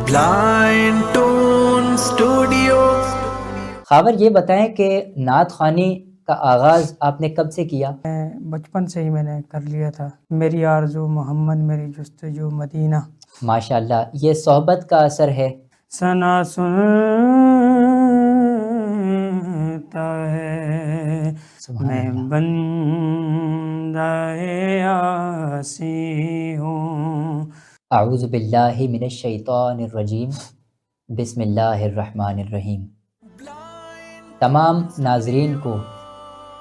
Blind tone studio. Khawar یہ بتائیں کہ نعت خوانی کا آغاز آپ نے کب سے کیا؟ بچپن سے ہی میں نے کر لیا تھا۔ میری آرزو محمد، میری جستجو مدینہ۔ ماشاءاللہ، یہ صحبت کا اثر ہے۔ ثنا سنتا ہے میں بندہ آسی ہوں۔ اعوذ باللہ من الشیطان الرجیم، بسم اللہ الرحمن الرحیم۔ تمام ناظرین کو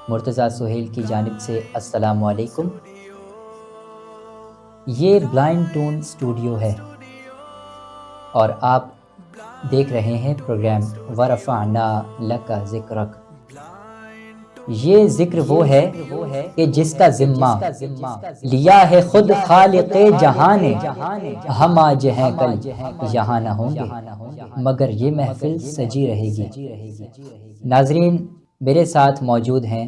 مرتضیٰ سہیل کی جانب سے السلام علیکم۔ یہ بلائنڈ ٹون اسٹوڈیو ہے اور آپ دیکھ رہے ہیں پروگرام ورفعنا لک ذکرک۔ یہ ذکر وہ ہے کہ جس کا ذمہ لیا ہے خود خالق جہاں نے، ہم آج ہیں کل یہاں نہ ہوں گے مگر یہ محفل سجی رہے گی۔ ناظرین، میرے ساتھ موجود ہیں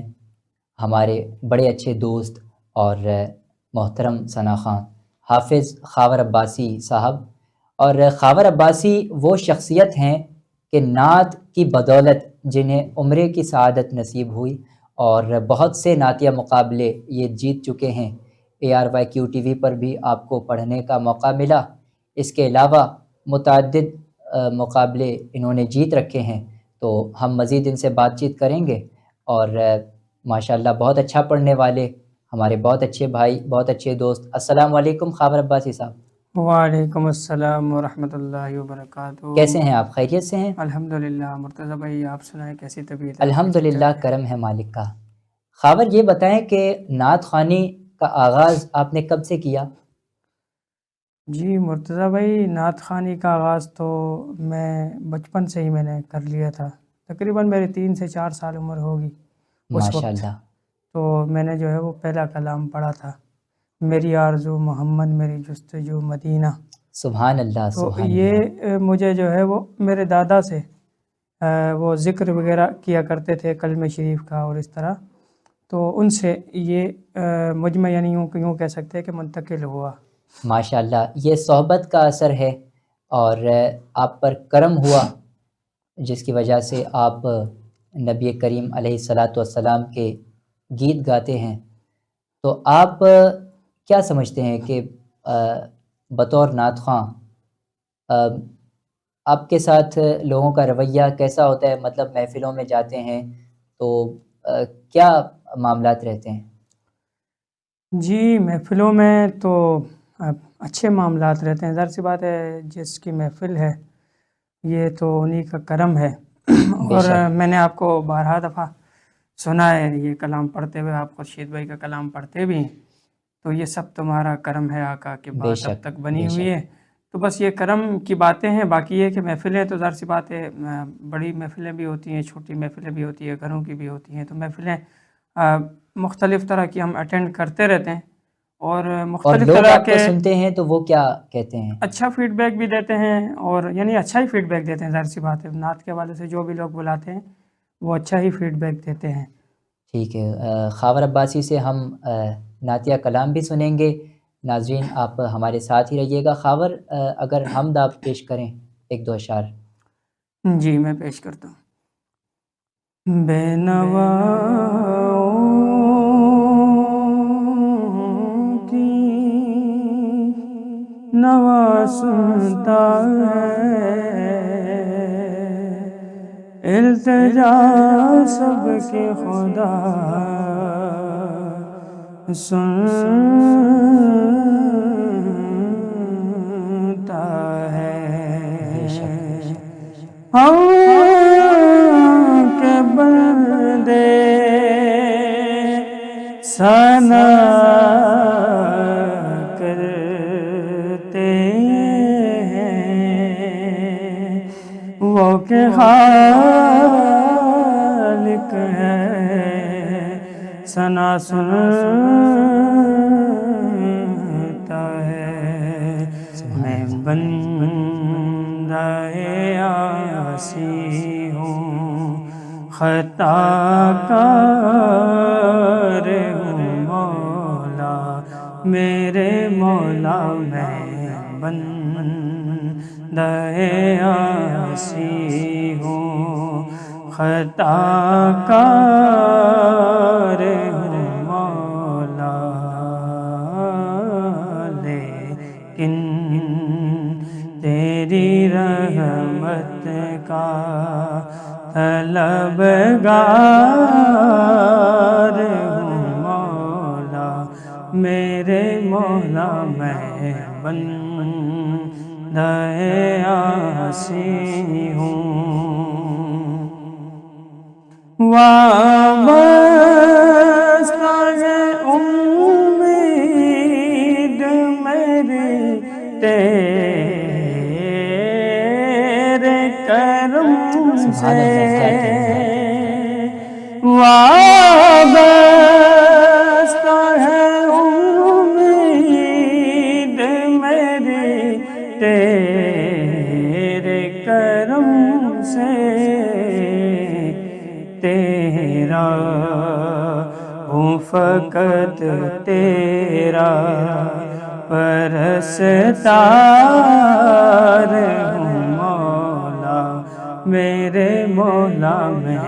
ہمارے بڑے اچھے دوست اور محترم ثنا خان، حافظ خاور عباسی صاحب۔ اور خاور عباسی وہ شخصیت ہیں کہ نعت کی بدولت جنہیں عمرے کی سعادت نصیب ہوئی اور بہت سے نعتیہ مقابلے یہ جیت چکے ہیں۔ ARYQ-TV پر بھی آپ کو پڑھنے کا موقع ملا۔ اس کے علاوہ متعدد مقابلے انہوں نے جیت رکھے ہیں، تو ہم مزید ان سے بات چیت کریں گے۔ اور ماشاءاللہ بہت اچھا پڑھنے والے ہمارے بہت اچھے بھائی، بہت اچھے دوست۔ السلام علیکم خاور عباسی صاحب۔ وعلیکم السلام ورحمۃ اللہ وبرکاتہ۔ کیسے ہیں آپ؟ خیریت سے ہیں؟ الحمدللہ۔ مرتضیٰ بھائی آپ سنائیں، کیسی طبیعت ہے؟ الحمدللہ، کرم ہے مالک کا۔ خاور یہ بتائیں کہ نعت خوانی کا آغاز آپ نے کب سے کیا؟ جی مرتضیٰ بھائی، نعت خوانی کا آغاز تو میں بچپن سے ہی میں نے کر لیا تھا۔ تقریباً میری 3 سے 4 سال عمر ہوگی اس وقت۔ ماشاءاللہ۔ تو میں نے جو ہے وہ پہلا کلام پڑھا تھا، میری آرزو محمد، میری جستجو مدینہ۔ سبحان اللہ، تو سبحان اللہ۔ یہ مجھے جو ہے وہ میرے دادا سے وہ ذکر وغیرہ کیا کرتے تھے کلمہ شریف کا اور اس طرح، تو ان سے یہ مجمع یعنی یوں کہہ سکتے ہیں کہ منتقل ہوا۔ ماشاءاللہ، یہ صحبت کا اثر ہے اور آپ پر کرم ہوا جس کی وجہ سے آپ نبی کریم علیہ الصلاۃ والسلام کے گیت گاتے ہیں۔ تو آپ کیا سمجھتے ہیں کہ بطور نعت خواں آپ کے ساتھ لوگوں کا رویہ کیسا ہوتا ہے؟ مطلب محفلوں میں جاتے ہیں تو کیا معاملات رہتے ہیں؟ جی محفلوں میں تو اچھے معاملات رہتے ہیں، ظاہر سی بات ہے، جس کی محفل ہے یہ تو انہی کا کرم ہے۔ اور میں نے آپ کو بارہا دفعہ سنا ہے یہ کلام پڑھتے ہوئے، آپ خورشید بھائی کا کلام پڑھتے بھی، تو یہ سب تمہارا کرم ہے آقا کہ بات اب تک بنی ہوئی ہے۔ تو بس یہ کرم کی باتیں ہیں، باقی یہ کہ محفلیں تو ظاہر سی بات ہے، بڑی محفلیں بھی ہوتی ہیں، چھوٹی محفلیں بھی ہوتی ہیں، گھروں کی بھی ہوتی ہیں، تو محفلیں مختلف طرح کی ہم اٹینڈ کرتے رہتے ہیں اور مختلف لوگ طرح آپ کو سنتے ہیں تو وہ کیا کہتے ہیں؟ اچھا فیڈ بیک بھی دیتے ہیں، اور یعنی اچھا ہی فیڈ بیک دیتے ہیں، ظاہر سی بات ہے، نعت کے حوالے سے جو بھی لوگ بلاتے ہیں وہ اچھا ہی فیڈ بیک دیتے ہیں۔ ٹھیک ہے، خاور عباسی سے ہم نعتیہ کلام بھی سنیں گے۔ ناظرین آپ ہمارے ساتھ ہی رہیے گا۔ خاور اگر حمد آپ پیش کریں 1-2 اشعار۔ جی میں پیش کرتا ہوں۔ بے نواؤں کی نوا سنتا ہے، التجا سب کے خدا سنتا ہے۔ ہم کے بندے ثنا کرتے ہیں، وہ کہ خالق ہے، ثنا سنتا ہے۔ میں بندہ آسی ہوں، خطا کار ہوں، مولا میرے مولا میں بندہ آسی ہوں، خطا کار ہوں مولا، لیکن تیری رحمت کا طلبگار ہوں مولا، میرے مولا میں بندہ آسی ہوں، وابستہ ہے امید میری تیرے کرم سے، وابستہ ہے امید میری تیرے کرم سے، تیرا ہوں فقط تیرا پرستار ہوں مولا، میرے مولا میں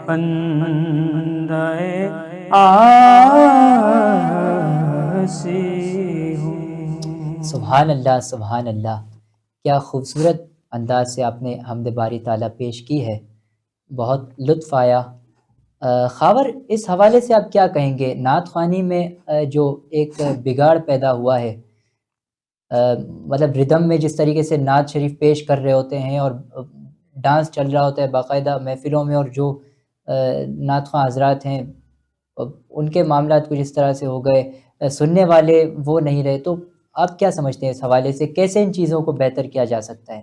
بندہ آسی ہوں۔ سبحان اللہ، سبحان اللہ، کیا خوبصورت انداز سے آپ نے حمد باری تعالیٰ پیش کی ہے، بہت لطف آیا۔ خاور اس حوالے سے آپ کیا کہیں گے؟ نعت خوانی میں جو ایک بگاڑ پیدا ہوا ہے، مطلب ردم میں جس طریقے سے نعت شریف پیش کر رہے ہوتے ہیں اور ڈانس چل رہا ہوتا ہے باقاعدہ محفلوں میں، اور جو نعت خواں حضرات ہیں ان کے معاملات کچھ اس طرح سے ہو گئے، سننے والے وہ نہیں رہے، تو آپ کیا سمجھتے ہیں اس حوالے سے کیسے ان چیزوں کو بہتر کیا جا سکتا ہے؟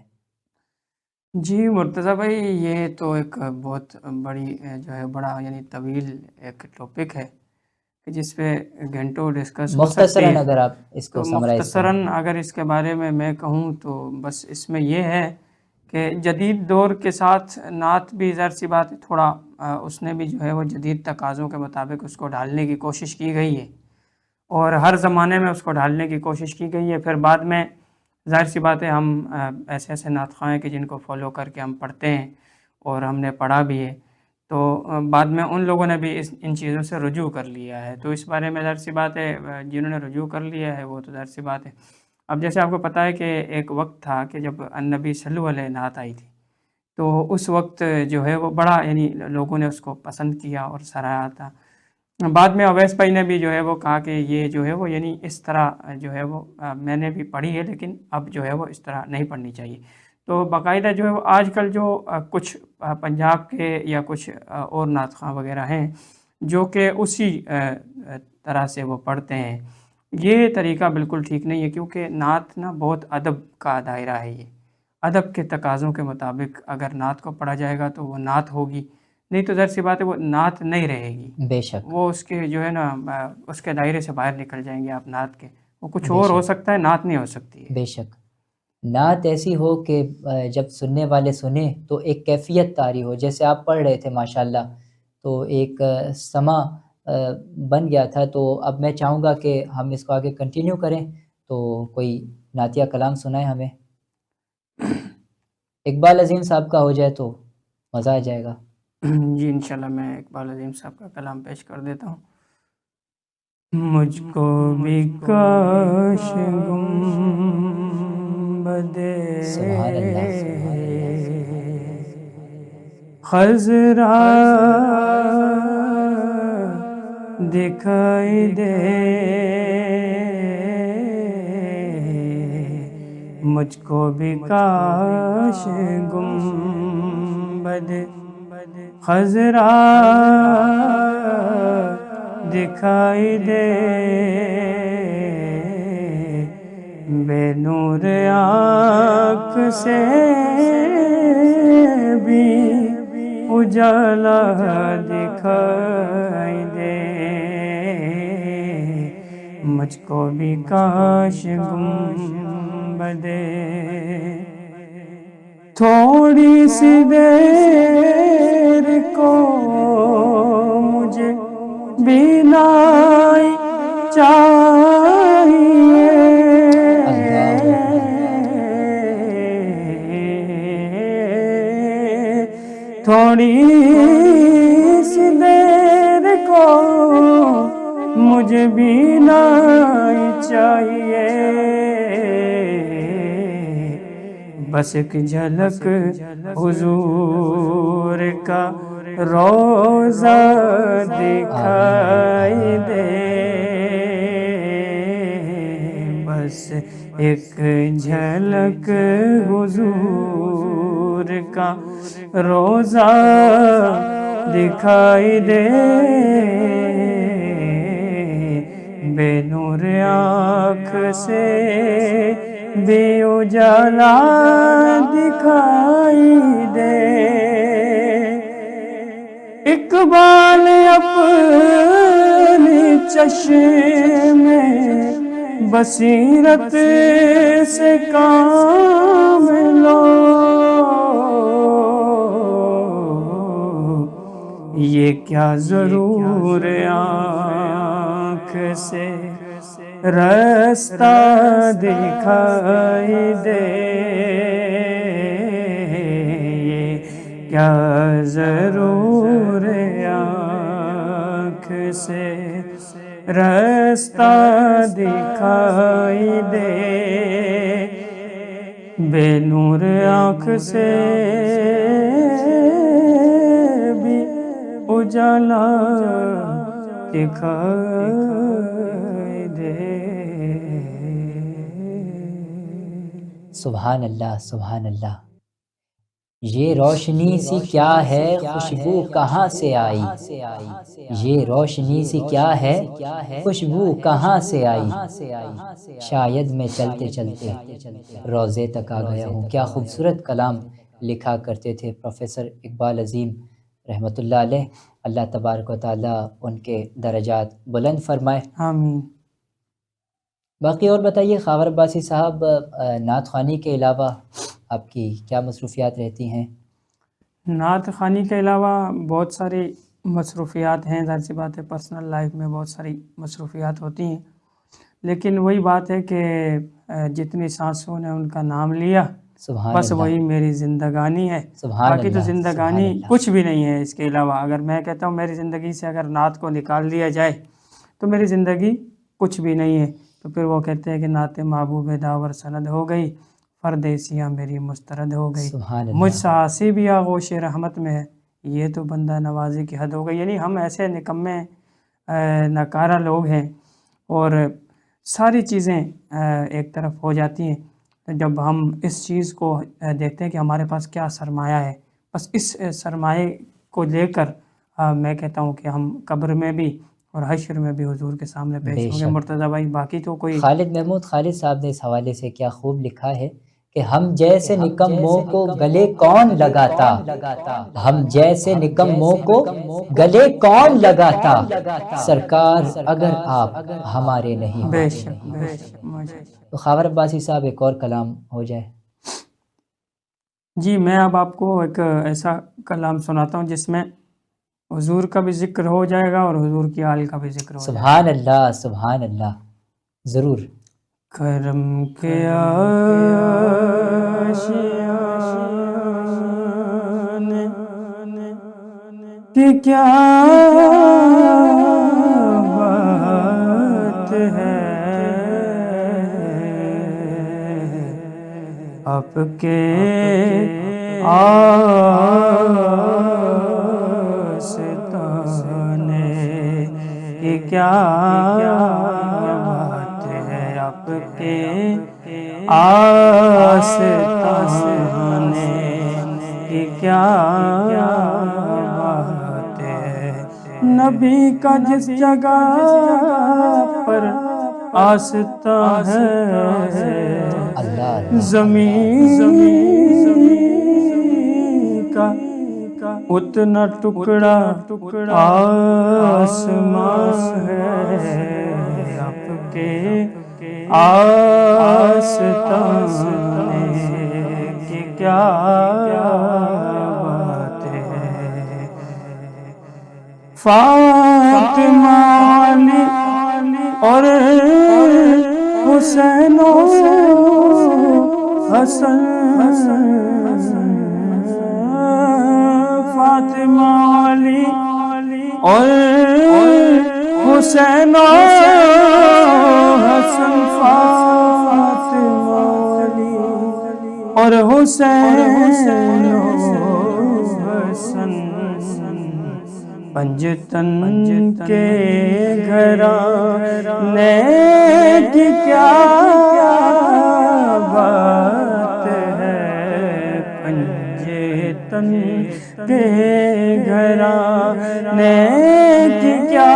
جی مرتضیٰ بھائی، یہ تو ایک بہت بڑی جو ہے بڑا یعنی طویل ایک ٹاپک ہے کہ جس پہ گھنٹوں ڈسکس ہو سکتی مختصراً ہے۔ اگر آپ اس کو تو سمرائز مختصراً اگر اس کے بارے میں کہوں تو بس اس میں یہ ہے کہ جدید دور کے ساتھ نعت بھی ظاہر سی بات ہے تھوڑا اس نے بھی جو ہے وہ جدید تقاضوں کے مطابق اس کو ڈھالنے کی کوشش کی گئی ہے، اور ہر زمانے میں اس کو ڈھالنے کی کوشش کی گئی ہے۔ پھر بعد میں ظاہر سی بات ہے ہم ایسے ایسے نعت خواں ہیں کہ جن کو فالو کر کے ہم پڑھتے ہیں اور ہم نے پڑھا بھی ہے، تو بعد میں ان لوگوں نے بھی ان چیزوں سے رجوع کر لیا ہے، تو اس بارے میں ظاہر سی بات ہے جنہوں نے رجوع کر لیا ہے وہ تو ظاہر سی بات ہے۔ اب جیسے آپ کو پتہ ہے کہ ایک وقت تھا کہ جب النبی صلی اللہ علیہ نعت آئی تھی، تو اس وقت جو ہے وہ بڑا یعنی لوگوں نے اس کو پسند کیا اور سراہا تھا۔ بعد میں اویس بھائی نے بھی جو ہے وہ کہا کہ یہ جو ہے وہ یعنی اس طرح جو ہے وہ میں نے بھی پڑھی ہے لیکن اب جو ہے وہ اس طرح نہیں پڑھنی چاہیے۔ تو باقاعدہ جو ہے وہ آج کل جو کچھ پنجاب کے یا کچھ اور نعت خواں وغیرہ ہیں جو کہ اسی طرح سے وہ پڑھتے ہیں، یہ طریقہ بالکل ٹھیک نہیں ہے، کیونکہ نعت نا بہت ادب کا دائرہ ہے، یہ ادب کے تقاضوں کے مطابق اگر نعت کو پڑھا جائے گا تو وہ نعت ہوگی، نہیں تو ظاہر سی بات ہے وہ نعت نہیں رہے گی، بے شک، وہ اس کے جو ہے نا اس کے دائرے سے باہر نکل جائیں گے آپ نعت کے، وہ کچھ بے اور ہو شک، سکتا ہے، نعت نہیں ہو سکتی ہے۔ بے شک، نعت ایسی ہو کہ جب سننے والے سنیں تو ایک کیفیت طاری ہو، جیسے آپ پڑھ رہے تھے ماشاءاللہ، تو ایک سما بن گیا تھا، تو اب میں چاہوں گا کہ ہم اس کو آگے کنٹینیو کریں، تو کوئی نعتیہ کلام سنائیں ہمیں، اقبال عظیم صاحب کا ہو جائے تو مزہ آ جائے گا۔ جی انشاءاللہ میں اقبال عظیم صاحب کا کلام پیش کر دیتا ہوں۔ مجھ کو بھی کاش گنبد سبحان اللہ، خضرا دکھائی دے، مجھ کو بھی کاش گنبد خضرا دکھائی دے، بے نور آنکھ سے بھی اجالا دکھائی دے، مجھ کو بھی کاش گنبد تھوڑی سی دیر کو مجھے بینائی چاہیے، تھوڑی سی دیر کو مجھے بھی نہیں چاہیے، بس ایک جھلک حضور کا روضہ دکھائی دے، بس ایک جھلک حضور کا روضہ دکھائی دے، بے نور آنکھ سے بے اجالا دکھائی دے، اقبال اپنی چشم بصیرت سے کام لو، یہ کیا ضرور آنکھ سے راستہ دکھائی دے، یہ کیا ضرور آنکھ سے راستہ دکھائی دے، بے نور آنکھ سے بھی اجالا دکھائی دے۔ سبحان اللہ، سبحان اللہ۔ یہ روشنی سی کیا ہے، خوشبو کہاں سے آئی، یہ روشنی سی کیا ہے، خوشبو کہاں سے آئی، شاید میں چلتے چلتے روضے تک آ گیا ہوں۔ کیا خوبصورت کلام لکھا کرتے تھے پروفیسر اقبال عظیم رحمۃ اللہ علیہ۔ اللہ تبارک و تعالیٰ ان کے درجات بلند فرمائے، آمین۔ باقی اور بتائیے خاور عباسی صاحب، نعت خوانی کے علاوہ آپ کی کیا مصروفیات رہتی ہیں؟ نعت خوانی کے علاوہ بہت ساری مصروفیات ہیں، ظاہر سی بات ہے پرسنل لائف میں بہت ساری مصروفیات ہوتی ہیں، لیکن وہی بات ہے کہ جتنی سانسوں نے ان کا نام لیا سبحان بس اللہ، وہی میری زندگانی ہے، سبحان باقی تو اللہ، زندگانی سبحان اللہ۔ کچھ بھی نہیں ہے اس کے علاوہ۔ اگر میں کہتا ہوں میری زندگی سے اگر نعت کو نکال دیا جائے تو میری زندگی کچھ بھی نہیں ہے، تو پھر وہ کہتے ہیں کہ نعت محبوب داور سند ہو گئی، پردیسیاں میری مسترد ہو گئی، سبحان مجھ اللہ، سا آسی بھی آغوش رحمت میں ہے، یہ تو بندہ نوازی کی حد ہو گئی۔ یعنی ہم ایسے نکمے ناکارہ لوگ ہیں اور ساری چیزیں ایک طرف ہو جاتی ہیں جب ہم اس چیز کو دیکھتے ہیں کہ ہمارے پاس کیا سرمایہ ہے، بس اس سرمایہ کو لے کر میں کہتا ہوں کہ ہم قبر میں بھی اور حشر میں بھی حضور کے سامنے پیش بے ہوں گے۔ شک۔ مرتضیٰ بھائی باقی تو کوئی خالد محمود خالد صاحب نے اس حوالے سے کیا خوب لکھا ہے کہ ہم جیسے نکموں کو گلے کون لگاتا، ہم جیسے نکموں کو گلے کون لگاتا، سرکار اگر آپ ہمارے نہیں بے ہوتے۔ شک بے شک ماشاء اللہ۔ تو خاور عباسی صاحب ایک اور کلام ہو جائے۔ جی میں اب آپ کو ایک ایسا کلام سناتا ہوں جس میں حضور کا بھی ذکر ہو جائے گا اور حضور کی آل کا بھی ذکر ہو جائے گا۔ سبحان اللہ، سبحان اللہ، ضرور۔ کرم کے آشیانے کہ کیا بات ہے، آپ کے آستانے کہ کیا بات ہے، آپ کے آستانے کہ کیا بات ہے، نبی کا جس جگہ پر آستاں ہے اللہ، زمین کا اتنا ٹکڑا آسمان ہے، آپ کے آستانے کی کیا بات ہے، فاطمہ علی اور حسین و حسن، فاطمہ علی اور حسین و حسن فاطمہ علی اور حسین و حسن پنجتن کے گھرانے کی کیا بات ہے، پنجتن کے گھرانے کی کیا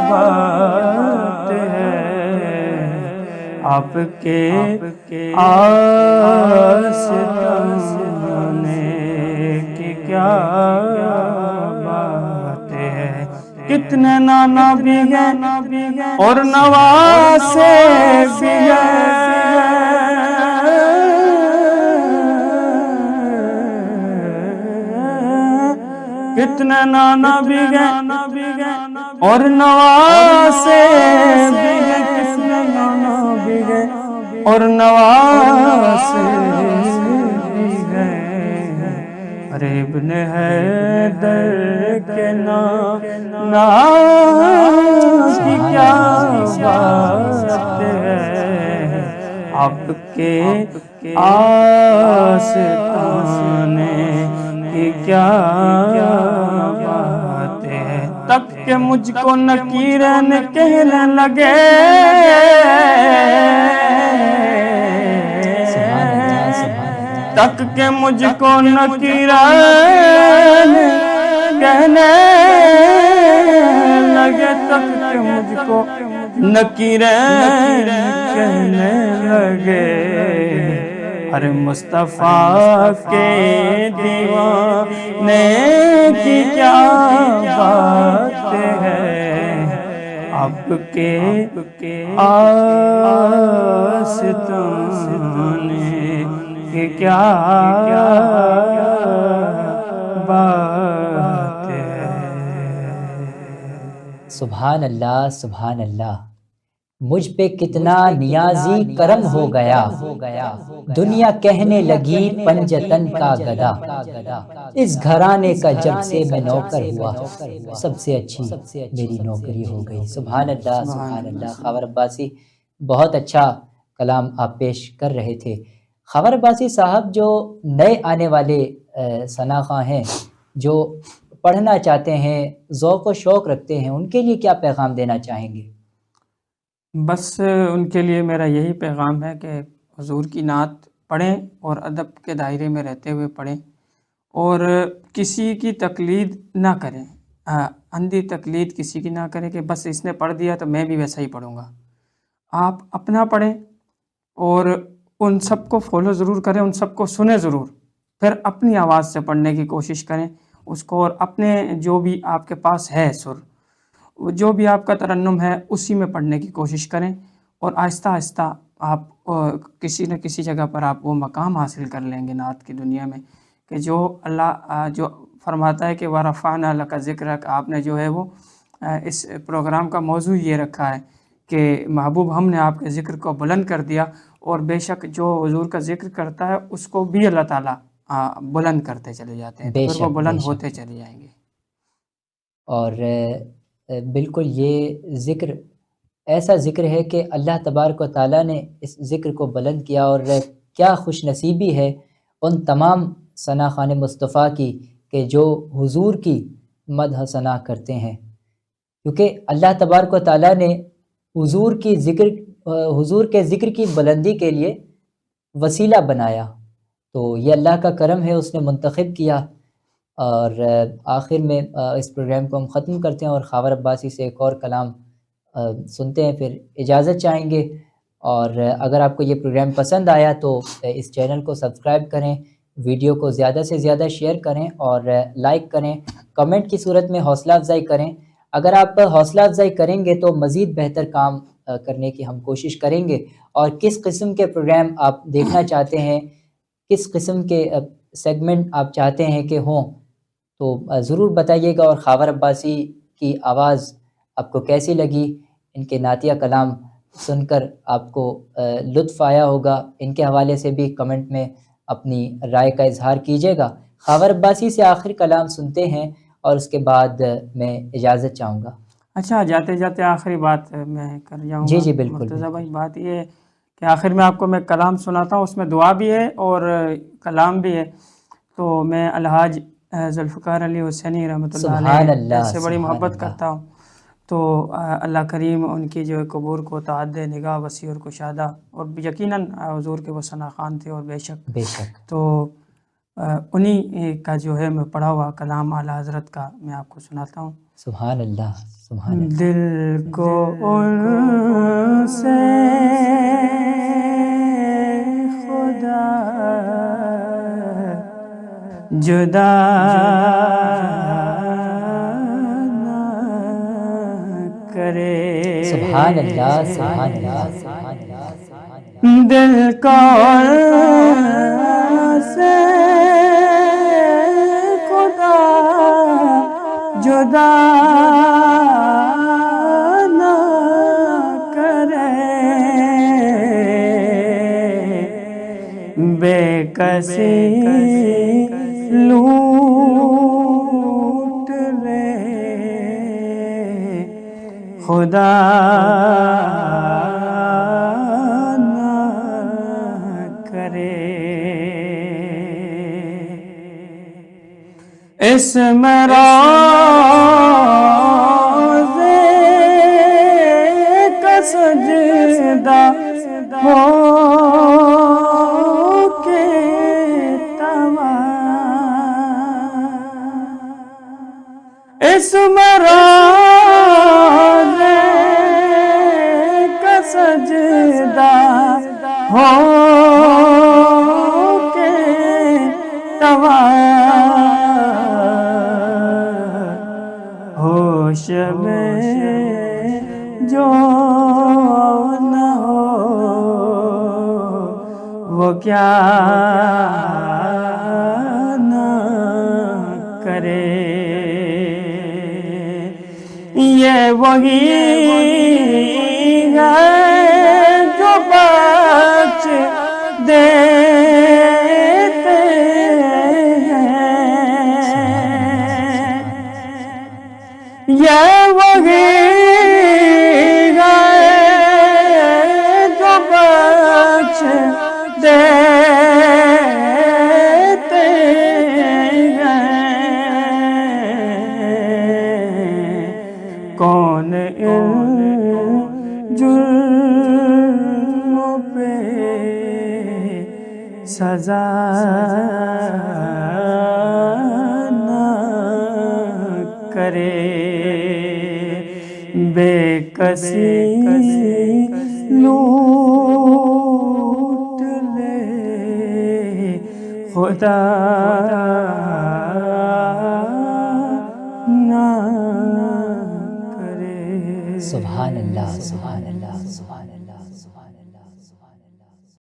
بات ہے، آپ کے آستانے کی کیا بات ہے، کتنے نانا بھی ہیں اور نواسے بھی ہیں، کتنے نانا بھی ہیں اور نواسے بھی ہیں، کتنے نانا بھی ہیں اور نواسے بھی ہیں، ارے ابن حیدر کے نام کی کیا بات ہے، آپ کے آستانے کی کیا بات ہے، تک کہ مجھ کو نکیرن کہنے لگے، تک کہ مجھ کو نکیرن کہنے لگے، تک کہ مجھ کو نکیرن کہنے لگے، ارے مصطفیٰ کے دیوانے کی کیا بات ہے، آپ کے آستانے کی کیا بات ہے۔ سبحان اللہ، سبحان اللہ، مجھ پہ کتنا نیازی کرم ہو گیا، دنیا کہنے لگی پنجتن کا گدا، اس گھرانے کا جب سے میں نوکر ہوا، سب سے اچھی میری نوکری ہو گئی۔ سبحان اللہ، سبحان اللہ۔ خاور عباسی، بہت اچھا کلام آپ پیش کر رہے تھے۔ خاور عباسی صاحب، جو نئے آنے والے ثنا خواں ہیں، جو پڑھنا چاہتے ہیں، ذوق و شوق رکھتے ہیں، ان کے لیے کیا پیغام دینا چاہیں گے؟ بس ان کے لیے میرا یہی پیغام ہے کہ حضور کی نعت پڑھیں اور ادب کے دائرے میں رہتے ہوئے پڑھیں، اور کسی کی تقلید نہ کریں، اندھی تقلید کسی کی نہ کریں کہ بس اس نے پڑھ دیا تو میں بھی ویسا ہی پڑھوں گا۔ آپ اپنا پڑھیں اور ان سب کو فالو ضرور کریں، ان سب کو سنیں ضرور، پھر اپنی آواز سے پڑھنے کی کوشش کریں اس کو، اور اپنے جو بھی آپ کے پاس ہے سر، جو بھی آپ کا ترنم ہے اسی میں پڑھنے کی کوشش کریں، اور آہستہ آہستہ آپ کسی نہ کسی جگہ پر آپ وہ مقام حاصل کر لیں گے نعت کی دنیا میں، کہ جو اللہ جو فرماتا ہے کہ وَرَفَعْنَا لَكَ ذِكْرَكَ، آپ نے جو ہے وہ اس پروگرام کا موضوع یہ رکھا ہے کہ محبوب ہم نے آپ کے ذکر کو بلند کر دیا، اور بے شک جو حضور کا ذکر کرتا ہے اس کو بھی اللہ تعالیٰ بلند کرتے چلے جاتے ہیں، تو پھر وہ بلند ہوتے چلے جائیں گے۔ اور بالکل یہ ذکر ایسا ذکر ہے کہ اللہ تبارک و تعالیٰ نے اس ذکر کو بلند کیا، اور کیا خوش نصیبی ہے ان تمام ثنا خوان مصطفیٰ کی کہ جو حضور کی مدح ثنا کرتے ہیں، کیونکہ اللہ تبارک و تعالیٰ نے حضور کے ذکر کی بلندی کے لیے وسیلہ بنایا، تو یہ اللہ کا کرم ہے، اس نے منتخب کیا۔ اور آخر میں اس پروگرام کو ہم ختم کرتے ہیں اور خاور عباسی سے ایک اور کلام سنتے ہیں، پھر اجازت چاہیں گے۔ اور اگر آپ کو یہ پروگرام پسند آیا تو اس چینل کو سبسکرائب کریں، ویڈیو کو زیادہ سے زیادہ شیئر کریں اور لائک کریں، کمنٹ کی صورت میں حوصلہ افزائی کریں۔ اگر آپ حوصلہ افزائی کریں گے تو مزید بہتر کام کرنے کی ہم کوشش کریں گے، اور کس قسم کے پروگرام آپ دیکھنا چاہتے ہیں، کس قسم کے سیگمنٹ آپ چاہتے ہیں کہ ہوں، تو ضرور بتائیے گا۔ اور خاور عباسی کی آواز آپ کو کیسی لگی، ان کے نعتیہ کلام سن کر آپ کو لطف آیا ہوگا، ان کے حوالے سے بھی کمنٹ میں اپنی رائے کا اظہار کیجیے گا۔ خاور عباسی سے آخر کلام سنتے ہیں اور اس کے بعد میں اجازت چاہوں گا. اچھا، جاتے جاتے آخری بات میں کر جاؤں جی گا. جی بالکل مرتضیٰ بالکل. بھائی، بات یہ ہے کہ آخر میں آپ کو میں کلام سناتا ہوں، اس میں دعا بھی ہے اور کلام بھی ہے. تو میں الحاج ذوالفقار علی حسینی رحمۃ اللہ سبحان علیہ اللہ سے بڑی سبحان محبت اللہ. کرتا ہوں. تو اللہ کریم ان کی جو ہے قبور کو تعدد نگاہ وسیع اور کشادہ، اور یقیناً حضور کے وہ ثنا خوان تھے، اور بے شک بے شک. تو انہی کا جو ہے میں پڑھا ہوا کلام اعلیٰ حضرت کا میں آپ کو سناتا ہوں. سبحان اللہ سبحان اللہ. دل کو ان سے خدا جدا نہ کرے. سبحان اللہ سبحان اللہ سبحان اللہ سبحان اللہ. دل کو ان سے خدا جدا نہ کرے. بے کسی لوٹ لے خدا نہ کرے. اس میں روزے کا سجدہ ہو کے توا، اس میں روزے کا سجدہ ہو کے توا، ہوش میں جو نہ ہو وہ کیا نہ کرے. یہ وہی ہے جو بخش دیتے ہیں. یہ وہی ہے جو بخش دیتے ہیں. کون ان جرموں پہ سزا نہ کرے. بے کسی لوٹ لے خدا نہ کرے. سبحان اللہ سبحان اللہ سبحان